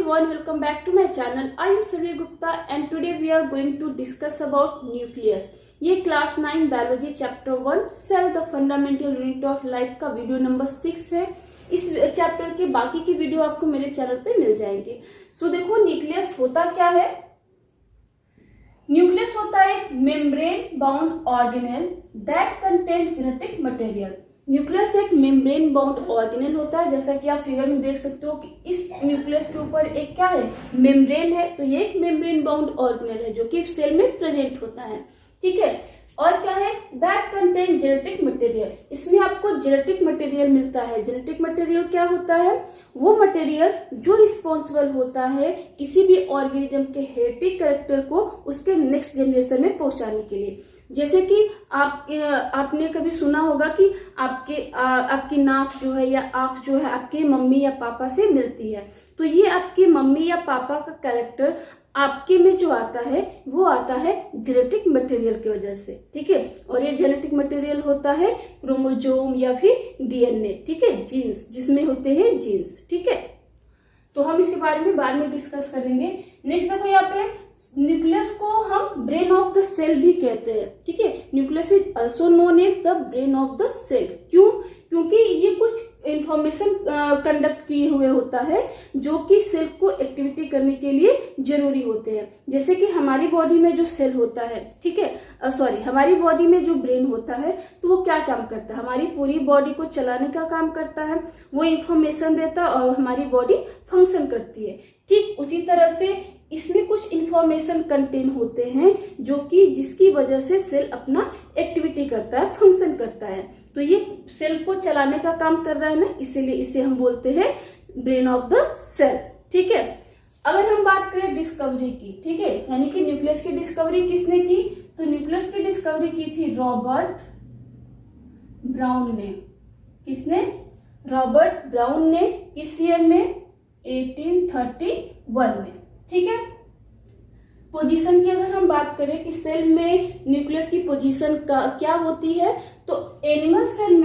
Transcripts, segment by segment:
everyone, welcome back to my channel. I am Surya Gupta and today we are going to discuss about nucleus. ये class 9 biology chapter 1 cell the fundamental unit of life का video number 6 है। इस chapter के बाकी की video आपको मेरे channel पे मिल जाएंगे। सो देखो न्यूक्लियस होता क्या है। न्यूक्लियस होता है एक membrane bound organelle that contain genetic material. Nucleus एक मेम्ब्रेन बाउंड ऑर्गेनेल होता है, जैसा कि आप फिगर में देख सकते हो कि इस न्यूक्लियस के ऊपर एक क्या है, मेम्ब्रेन है। तो ये एक मेम्ब्रेन बाउंड ऑर्गेनेल है जो कि सेल में प्रेजेंट होता है, ठीक है। और क्या है, दैट कंटेन जेनेटिक मटेरियल। इसमें आपको जेनेटिक मटेरियल मिलता है। जेनेटिक मटेरियल क्या होता है, वो मटेरियल जो रिस्पॉन्सिबल होता है किसी भी ऑर्गेनिज्म के हेरिडिटी कैरेक्टर को उसके नेक्स्ट जनरेशन में पहुंचाने के लिए। जैसे कि आपने कभी सुना होगा कि आपकी नाक जो है या आंख जो है आपके मम्मी या पापा से मिलती है। तो ये आपके मम्मी या पापा का कैरेक्टर आपके में जो आता है वो आता है जेनेटिक मटेरियल की वजह से, ठीक है। और ये जेनेटिक मटेरियल होता है क्रोमोसोम या फिर डीएनए, ठीक है, जीन्स, जिसमें होते हैं जीन्स, ठीक है। तो हम इसके बारे में बाद में डिस्कस करेंगे। नेक्स्ट देखो, यहाँ पे न्यूक्लियस को हम ब्रेन ऑफ द सेल भी कहते हैं, ठीक है। Nucleus is also known as the brain of the cell. क्यों? क्योंकि ये कुछ इंफॉर्मेशन कंडक्ट किए हुए होता है जो कि सेल को एक्टिविटी करने के लिए जरूरी होते हैं। जैसे कि हमारी बॉडी में जो सेल होता है, ठीक है, हमारी बॉडी में जो ब्रेन होता है तो वो क्या काम करता है, हमारी पूरी बॉडी को चलाने का काम करता है, वो इंफॉर्मेशन देता है और हमारी बॉडी फंक्शन करती है। ठीक उसी तरह से इसमें कुछ इंफॉर्मेशन कंटेन होते हैं जो कि जिसकी वजह से सेल अपना एक्टिविटी करता है, फंक्शन करता है। तो ये सेल को चलाने का काम कर रहा है ना, इसीलिए इसे हम बोलते हैं ब्रेन ऑफ द सेल, ठीक है। अगर हम बात करें डिस्कवरी की, ठीक है, यानी कि न्यूक्लियस की डिस्कवरी किसने की, तो न्यूक्लियस की डिस्कवरी की थी रॉबर्ट ब्राउन ने। किसने? रॉबर्ट ब्राउन ने। किस ईयर में? 1831 में, ठीक है। पोजीशन की अगर हम बात करें कि सेल में न्यूक्लियस की पोजीशन क्या होती है, तो एनिमल सेल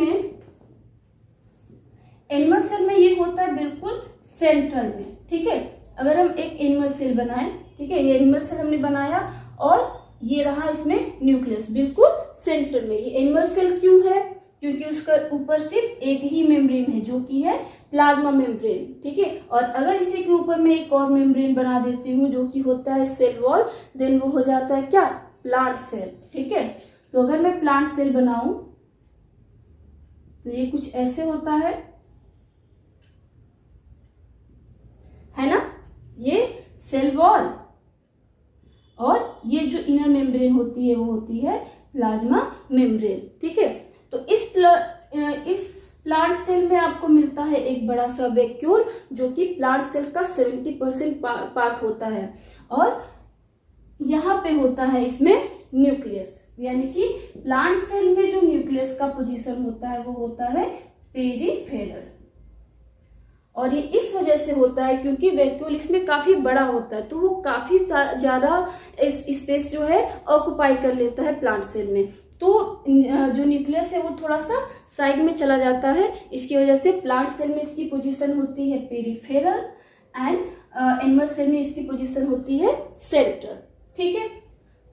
में ये होता है बिल्कुल सेंट्रल में, ठीक है। अगर हम एक एनिमल सेल बनाएं, ठीक है, ये एनिमल सेल हमने बनाया और ये रहा इसमें न्यूक्लियस बिल्कुल सेंटर में। ये एनिमल सेल क्यों है? क्योंकि उसका ऊपर सिर्फ एक ही मेम्ब्रेन है जो कि है प्लाज्मा मेम्ब्रेन, ठीक है। और अगर इसी के ऊपर मैं एक और मेम्ब्रेन बना देती हूँ जो कि होता है सेल वॉल, देन वो हो जाता है क्या, प्लांट सेल, ठीक है। तो अगर मैं प्लांट सेल बनाऊं तो ये कुछ ऐसे होता है ना, ये सेल वॉल, और ये जो इनर मेम्ब्रेन होती है वो होती है प्लाज्मा मेम्ब्रेन, ठीक है। तो इस प्लांट सेल में आपको मिलता है एक बड़ा सा वैक्यूल जो कि प्लांट सेल का 70% पार्ट होता है, और यहाँ पे होता है इसमें न्यूक्लियस। यानी कि प्लांट सेल में जो न्यूक्लियस का पोजीशन होता है वो होता है पेरिफेरल, और ये इस वजह से होता है क्योंकि वैक्यूल इसमें काफी बड़ा होता है, तो वो काफी ज्यादा स्पेस जो है ऑक्युपाई कर लेता है प्लांट सेल में। तो जो न्यूक्लियस है वो थोड़ा सा साइड में चला जाता है, इसकी वजह से प्लांट सेल में इसकी पोजीशन होती है पेरिफेरल एंड एनिमल सेल में इसकी पोजीशन होती है सेंट्रल, ठीक है।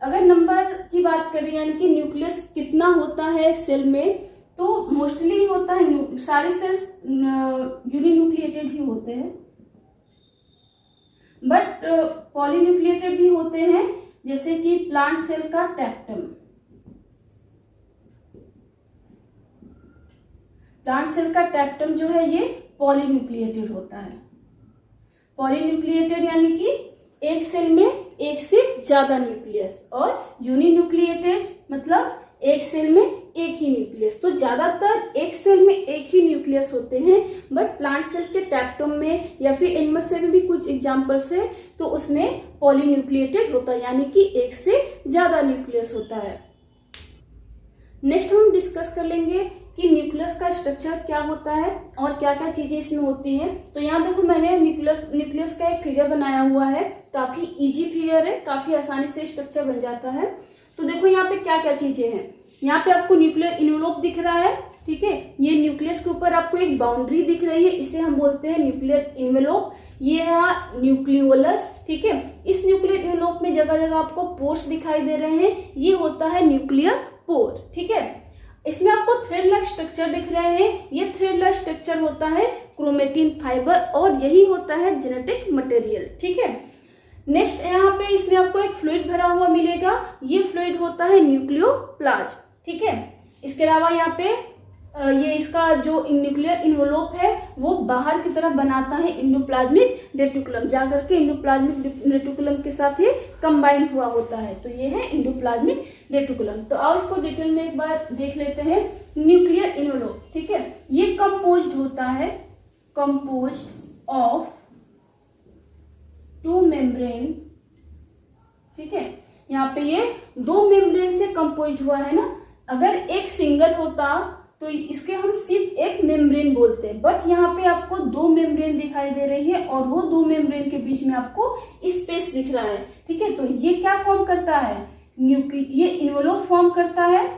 अगर नंबर की बात करें यानी कि न्यूक्लियस कितना होता है सेल में, तो मोस्टली होता है, सारे सेल्स यूनिन्यूक्लिएटेड ही होते हैं, बट पॉलीन्यूक्लिएटेड भी होते हैं, जैसे कि प्लांट सेल का टैप्टम। प्लांट सेल का टैप्टम जो है ये पॉलीन्यूक्लिएटेड होता है। पॉलीन्यूक्लिएटेड यानी कि एक सेल में एक से ज्यादा न्यूक्लियस, और यूनिन्यूक्लिएटेड मतलब एक सेल में एक ही न्यूक्लियस। तो ज्यादातर एक सेल में एक ही न्यूक्लियस होते हैं, बट प्लांट सेल के टैप्टम में या फिर एनिमल सेल में भी कुछ एग्जांपल्स है, तो उसमें पॉलीन्यूक्लिएटेड होता है, यानी कि एक से ज्यादा न्यूक्लियस होता है। नेक्स्ट हम डिस्कस कर लेंगे कि न्यूक्लियस का स्ट्रक्चर क्या होता है और क्या क्या चीजें इसमें होती हैं। तो यहाँ देखो, मैंने न्यूक्लियस का एक फिगर बनाया हुआ है, काफी इजी फिगर है, काफी आसानी से स्ट्रक्चर बन जाता है। तो देखो यहाँ पे क्या क्या चीजें हैं। यहाँ पे आपको न्यूक्लियर इन्वेलप दिख रहा है, ठीक है। ये न्यूक्लियस के ऊपर आपको एक बाउंड्री दिख रही है, इसे हम बोलते हैं न्यूक्लियर इन्वेलोप। ये है न्यूक्लियोलस, ठीक है। इस न्यूक्लियर इन्वेलोप में जगह जगह आपको पोर्स दिखाई दे रहे हैं, ये होता है न्यूक्लियर पोर, ठीक है। इसमें आपको थ्रेड लाइक स्ट्रक्चर दिख रहे हैं, ये थ्रेड लाइक स्ट्रक्चर होता है क्रोमेटिन फाइबर और यही होता है जेनेटिक मटेरियल, ठीक है। नेक्स्ट यहाँ पे इसमें आपको एक फ्लूइड भरा हुआ मिलेगा, ये फ्लूइड होता है न्यूक्लियोप्लाज्म, ठीक है। इसके अलावा यहाँ पे ये इसका जो न्यूक्लियर इन्वेलोप है वो बाहर की तरफ बनाता है इंडोप्लाज्मिक रेटिकुलम, जाकर के इंडोप्लाज्मिक रेटिकुलम के साथ ये कंबाइन हुआ होता है, तो ये है इंडोप्लाज्मिक रेटिकुलम। तो आओ इसको डिटेल में एक बार देख लेते हैं। न्यूक्लियर इन्वेलोप, ठीक है, ये कंपोज्ड होता है, कंपोज्ड ऑफ टू मेम्ब्रेन, ठीक है। यहाँ पे ये दो मेम्ब्रेन से कंपोज्ड हुआ है ना, अगर एक सिंगल होता तो इसके हम सिर्फ एक मेम्ब्रेन बोलते हैं, बट यहाँ पे आपको दो मेम्ब्रेन दिखाई दे रही है और वो दो मेम्ब्रेन के बीच में आपको स्पेस दिख रहा है, ठीक है। तो ये क्या फॉर्म करता है, ये इन्वेलोप फॉर्म करता है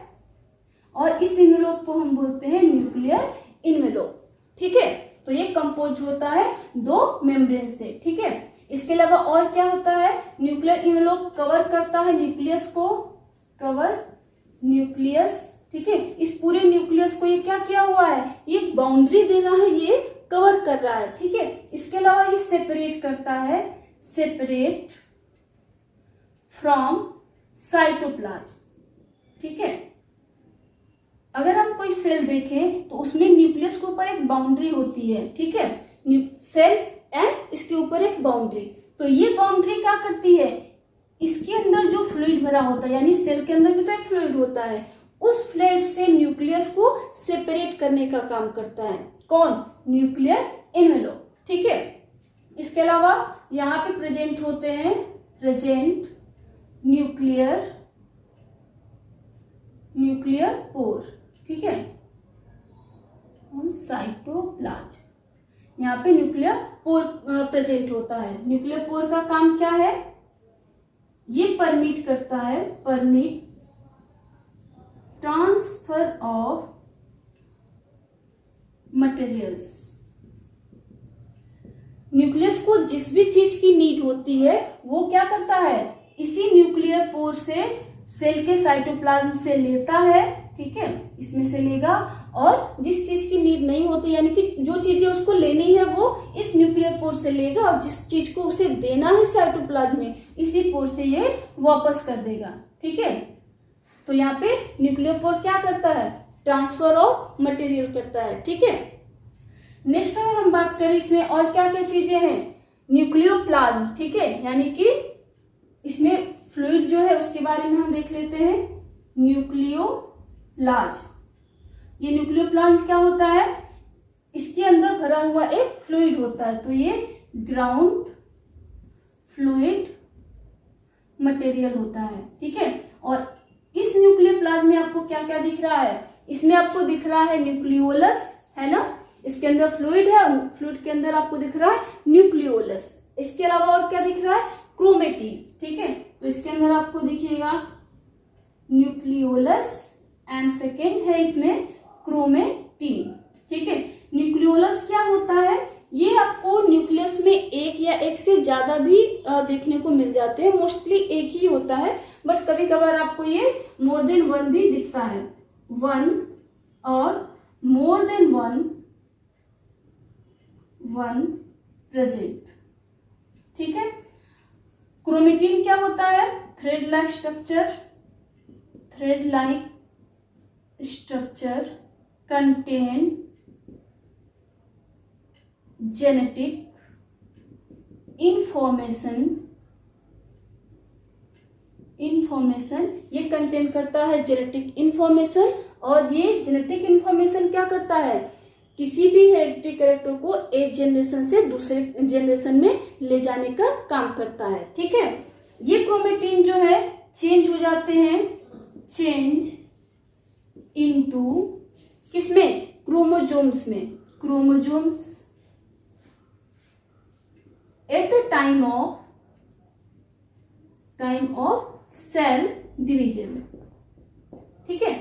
और इस इन्वेलोप को हम बोलते हैं न्यूक्लियर इन्वेलोप, ठीक है। तो ये कंपोज होता है दो मेम्ब्रेन से, ठीक है। इसके अलावा और क्या होता है, न्यूक्लियर इन्वेलोप कवर करता है न्यूक्लियस को, कवर न्यूक्लियस, ठीक है। इस पूरे न्यूक्लियस को ये क्या किया हुआ है, ये बाउंड्री दे रहा है, ये कवर कर रहा है, ठीक है। इसके अलावा ये सेपरेट करता है, सेपरेट फ्रॉम साइटोप्लाज्म, ठीक है। अगर हम कोई सेल देखें तो उसमें न्यूक्लियस के ऊपर एक बाउंड्री होती है, ठीक है, सेल एंड इसके ऊपर एक बाउंड्री। तो ये बाउंड्री क्या करती है, इसके अंदर जो फ्लूइड भरा होता है, यानी सेल के अंदर भी तो एक फ्लूइड होता है, उस फ्लूइड से न्यूक्लियस को सेपरेट करने का काम करता है कौन, न्यूक्लियर इन्वेलोप, ठीक है। इसके अलावा यहाँ पे प्रेजेंट होते हैं, प्रेजेंट न्यूक्लियर पोर, ठीक है, हम साइटोप्लाज्म, यहाँ पे न्यूक्लियर पोर प्रेजेंट होता है। न्यूक्लियर पोर का काम क्या है, ये परमिट करता है, permit transfer of materials. Nucleus को जिस भी चीज की नीड होती है वो क्या करता है, इसी न्यूक्लियर पोर से सेल के साइटोप्लाज्म से लेता है, ठीक है, इसमें से लेगा, और जिस चीज की नीड नहीं होती यानी कि जो चीजें उसको लेनी है वो इस न्यूक्लियर पोर से लेगा, और जिस चीज को उसे देना है साइटोप्लाज्म में, इसी पोर से ये वापस कर देगा, ठीक है। तो यहाँ पे न्यूक्लियर पोर क्या करता है, ट्रांसफर ऑफ मटेरियल करता है, ठीक है। नेक्स्ट अगर हम बात करें इसमें और क्या क्या चीजें हैं, न्यूक्लियोप्लाज्म, ठीक है, यानी कि इसमें फ्लूइड जो है उसके बारे में हम देख लेते हैं। न्यूक्लियोप्लाज्म, ये न्यूक्लियोप्लाज्म क्या होता है, इसके अंदर भरा हुआ एक फ्लूइड होता है, तो ये ग्राउंड फ्लूइड मटेरियल होता है, ठीक है। और इस न्यूक्लियोप्लाज्म में आपको क्या क्या दिख रहा है, इसमें आपको दिख रहा है न्यूक्लियोलस, है ना, इसके अंदर फ्लूइड है और फ्लूइड के अंदर आपको दिख रहा है न्यूक्लियोलस। इसके अलावा और क्या दिख रहा है, क्रोमेटिन, ठीक है। तो इसके अंदर आपको दिखेगा न्यूक्लियोलस एंड सेकेंड है इसमें क्रोमेटिन, ठीक है। न्यूक्लियोलस क्या होता है, ये आपको न्यूक्लियस में एक या एक से ज्यादा भी देखने को मिल जाते हैं, मोस्टली एक ही होता है, बट कभी कभार आपको ये मोर देन वन भी दिखता है, वन और मोर देन वन प्रेजेंट, ठीक है। क्रोमेटिन क्या होता है, thread like structure contain genetic information, ये कंटेन करता है जेनेटिक इंफॉर्मेशन, और ये जेनेटिक इंफॉर्मेशन क्या करता है, किसी भी हेरिडिटरी कैरेक्टर को एक जनरेशन से दूसरे जनरेशन में ले जाने का काम करता है, ठीक है। ये क्रोमेटिन जो है चेंज हो जाते हैं, चेंज इनटू किसमें, क्रोमोजोम्स में, chromosomes at the time of cell division, ठीक है।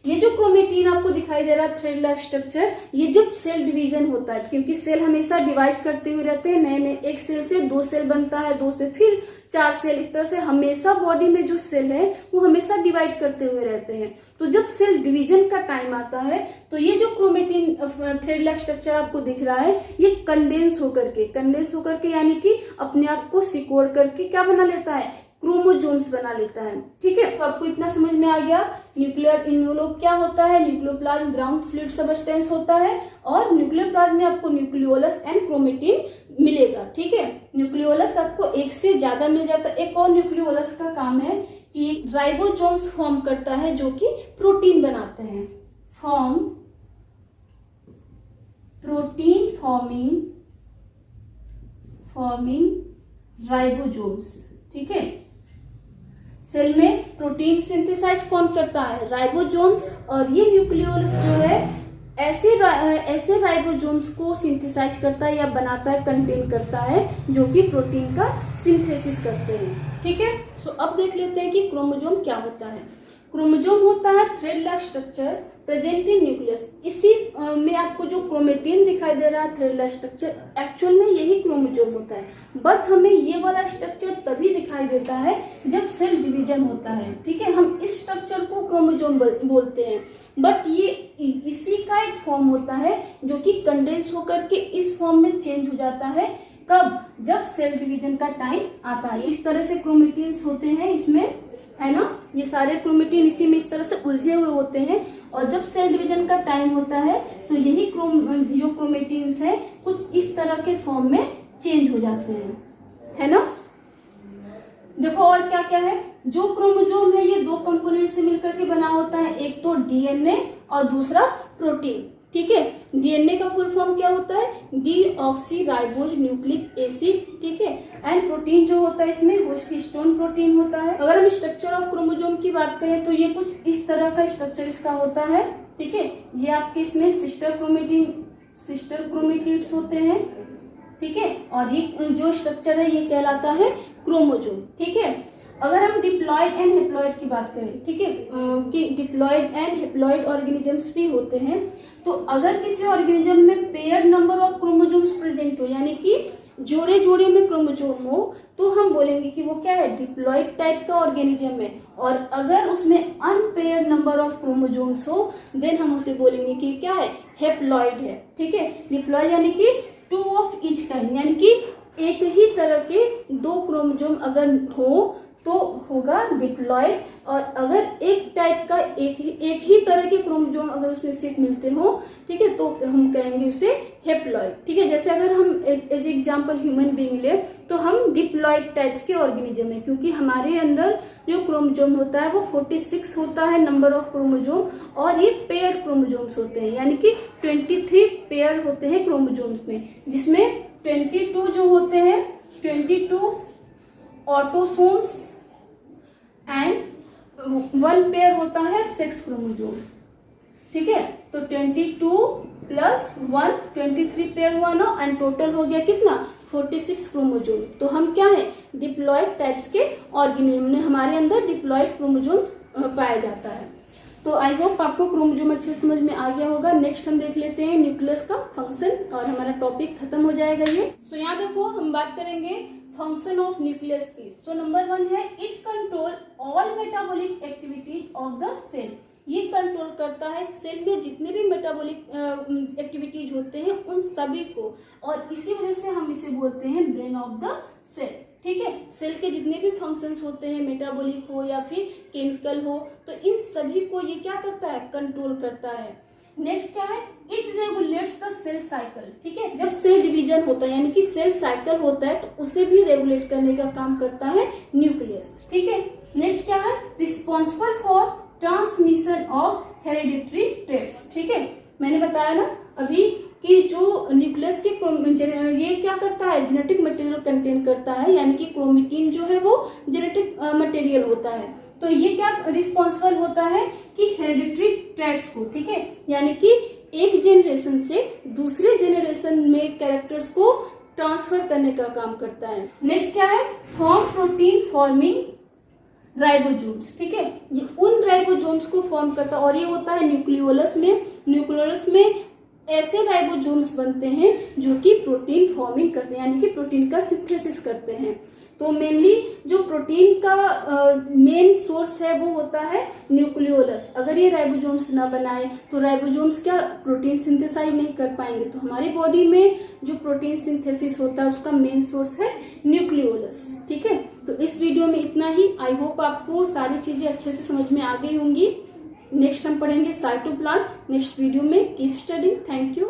ये जो क्रोमेटिन आपको दिखाई दे रहा है थ्रेड लाइक स्ट्रक्चर, ये जब सेल डिवीजन होता है, क्योंकि सेल हमेशा डिवाइड करते हुए रहते हैं, नए नए एक सेल से 2 सेल बनता है, 2 से फिर 4 सेल, इस तरह से हमेशा बॉडी में जो सेल है वो हमेशा डिवाइड करते हुए रहते हैं। तो जब सेल डिवीजन का टाइम आता है तो ये जो क्रोमेटिन थ्रेड लाइक स्ट्रक्चर आपको दिख रहा है ये कंडेंस होकर के यानी कि अपने आप को सिकोड़ करके क्या बना लेता है, क्रोमोजोम्स बना लेता है। ठीक है, तो आपको इतना समझ में आ गया। न्यूक्लियर इन्वेलोप क्या होता है, न्यूक्लियोप्लाज्म ग्राउंड फ्लूइड सबस्टेंस होता है, और न्यूक्लियोप्लाज्म में आपको न्यूक्लियोलस एंड क्रोमेटिन मिलेगा। ठीक है, न्यूक्लियोलस आपको एक से ज्यादा मिल जाता है। एक और न्यूक्लियोलस का काम है कि राइबोसोम्स फॉर्म करता है जो कि प्रोटीन बनाते हैं, प्रोटीन फॉर्मिंग राइबोसोम्स। ठीक है, सेल में प्रोटीन सिंथेसाइज कौन करता है, राइबोसोम्स, और ये न्यूक्लियोलस जो है ऐसे राइबोसोम्स को सिंथेसाइज करता है या बनाता है, कंटेन करता है, जो कि प्रोटीन का सिंथेसिस करते हैं। ठीक है, सो अब देख लेते हैं कि क्रोमोसोम क्या होता है। क्रोमोसोम होता है thread like structure present in nucleus. इसी में आपको जो क्रोमेटिन दिखाई दे रहा है थ्रेड लाइक स्ट्रक्चर, एक्चुअल में यही क्रोमोसोम होता है, बट हमें ये वाला स्ट्रक्चर तभी दिखाई देता है जब सेल डिवीजन होता है। ठीक है, हम इस स्ट्रक्चर को क्रोमोसोम बोलते हैं, बट ये इसी का एक फॉर्म होता है जो कि कंडेंस होकर के इस फॉर्म में चेंज हो जाता है। कब, जब सेल डिवीजन का टाइम आता है। इस तरह से क्रोमेटिन्स होते हैं इसमें, है ना, ये सारे क्रोमेटिन इसी में इस तरह से उलझे हुए होते हैं, और जब सेल डिवीजन का टाइम होता है तो यही जो क्रोमेटिन्स है कुछ इस तरह के फॉर्म में चेंज हो जाते हैं, है ना। देखो और क्या क्या है, जो क्रोमोसोम है ये 2 कंपोनेंट से मिलकर के बना होता है, एक तो डीएनए और दूसरा प्रोटीन। ठीक है, डीएनए का फुल फॉर्म क्या होता है, डीऑक्सीराइबोज न्यूक्लिक एसिड। ठीक है, एंड प्रोटीन जो होता है इसमें हिस्टोन प्रोटीन होता है। अगर हम स्ट्रक्चर ऑफ क्रोमोसोम की बात करें तो ये कुछ इस तरह का स्ट्रक्चर इसका होता है। ठीक है, ये आपके इसमें सिस्टर क्रोमेटिड्स होते हैं। ठीक है, और ये जो स्ट्रक्चर है ये कहलाता है क्रोमोसोम। ठीक है, अगर हम डिप्लॉयड एंड हेप्लॉयड की बात करें, ठीक है, कि डिप्लॉयड एंड हेप्लॉयड ऑर्गेनिजम्स भी होते हैं, तो अगर किसी ऑर्गेनिज्म में paired number of chromosomes present हो, यानी कि जोड़े जोड़े में क्रोमोसोम हो, तो हम बोलेंगे कि वो क्या है, डिप्लॉयड टाइप का ऑर्गेनिज्म है। और अगर उसमें अनपेयर्ड नंबर ऑफ क्रोमोसोम्स हो, देन हम उसे बोलेंगे कि क्या है, हेप्लॉयड है। ठीक है, डिप्लॉयड यानी कि 2 ऑफ ईच काइंड, यानी कि एक ही तरह के 2 क्रोमोसोम अगर हो तो होगा डिप्लॉयड, और अगर एक टाइप का एक ही तरह के क्रोमोसोम अगर उसमें सेट मिलते हो, ठीक है, तो हम कहेंगे उसे हेप्लॉयड। ठीक है, जैसे अगर हम एज एग्जांपल ह्यूमन बीइंग ले तो हम डिप्लॉयड टाइप्स के ऑर्गेनिज्म है, क्योंकि हमारे अंदर जो क्रोमोसोम होता है वो 46 होता है नंबर ऑफ क्रोमोसोम, और ये पेयर क्रोमोसोम्स होते हैं, यानी कि 23 पेयर होते हैं क्रोमोसोम्स में, जिसमें 22 जो होते हैं 22 ऑटोसोम्स एंड 1 पेयर होता है सेक्स क्रोमोसोम। ठीक है, तो 22 प्लस 1 23 पेयर हुआ ना, एंड टोटल हो गया कितना, 46 क्रोमोसोम। तो हम क्या है, डिप्लॉयड टाइप्स के ऑर्गेनिज्म में हमारे अंदर डिप्लॉयड क्रोमोसोम पाया जाता है। तो आई होप आपको क्रोमोसोम अच्छे समझ में आ गया होगा। नेक्स्ट हम देख लेते हैं न्यूक्लियस का फंक्शन, और हमारा टॉपिक खत्म हो जाएगा ये। सो यहाँ देखो हम बात करेंगे फंक्शन ऑफ न्यूक्लियस की। सो नंबर 1 है, it control all metabolic activities of the cell. ये कंट्रोल करता है सेल में जितने भी मेटाबॉलिक एक्टिविटीज होते हैं उन सभी को, और इसी वजह से हम इसे बोलते हैं ब्रेन ऑफ द सेल। ठीक है, सेल के जितने भी फंक्शंस होते हैं, मेटाबॉलिक हो या फिर केमिकल हो, तो इन सभी को ये क्या करता है, कंट्रोल करता है। नेक्स्ट क्या है, it regulates the cell cycle. ठीक है, जब सेल डिवीजन होता है यानी कि सेल साइकिल होता है तो उसे भी रेगुलेट करने का काम करता है न्यूक्लियस। ठीक है, नेक्स्ट क्या है, responsible for transmission of hereditary traits. ठीक है, मैंने बताया ना अभी कि जो न्यूक्लियस के ये क्या करता है, जेनेटिक मटेरियल कंटेन करता है, यानी कि क्रोमेटिन जो है वो जेनेटिक मटेरियल होता है। तो ये क्या रिस्पॉन्सिबल होता है कि हेरिडिटरी ट्रेट्स को, ठीक है, यानी कि एक जेनरेशन से दूसरे जेनरेशन में कैरेक्टर्स को ट्रांसफर करने का काम करता है। नेक्स्ट क्या है, फॉर्म प्रोटीन फॉर्मिंग राइबोसोम्स, ठीक है, ये उन राइबोसोम्स को फॉर्म करता है और ये होता है न्यूक्लियोलस में। न्यूक्लियोलस में ऐसे राइबोसोम्स बनते हैं जो कि प्रोटीन फॉर्मिंग करते हैं, यानी कि प्रोटीन का सिंथेसिस करते हैं। तो मेनली जो प्रोटीन का मेन सोर्स है वो होता है न्यूक्लियोलस। अगर ये राइबोसोम्स ना बनाए तो राइबोसोम्स क्या प्रोटीन सिंथेसाइज नहीं कर पाएंगे। तो हमारी बॉडी में जो प्रोटीन सिंथेसिस होता है उसका मेन सोर्स है न्यूक्लियोलस, ठीक है। तो इस वीडियो में इतना ही। आई होप आपको सारी चीजें अच्छे से समझ में आ गई होंगी। नेक्स्ट हम पढ़ेंगे साइटोप्लाज्म नेक्स्ट वीडियो में। Keep studying. Thank you.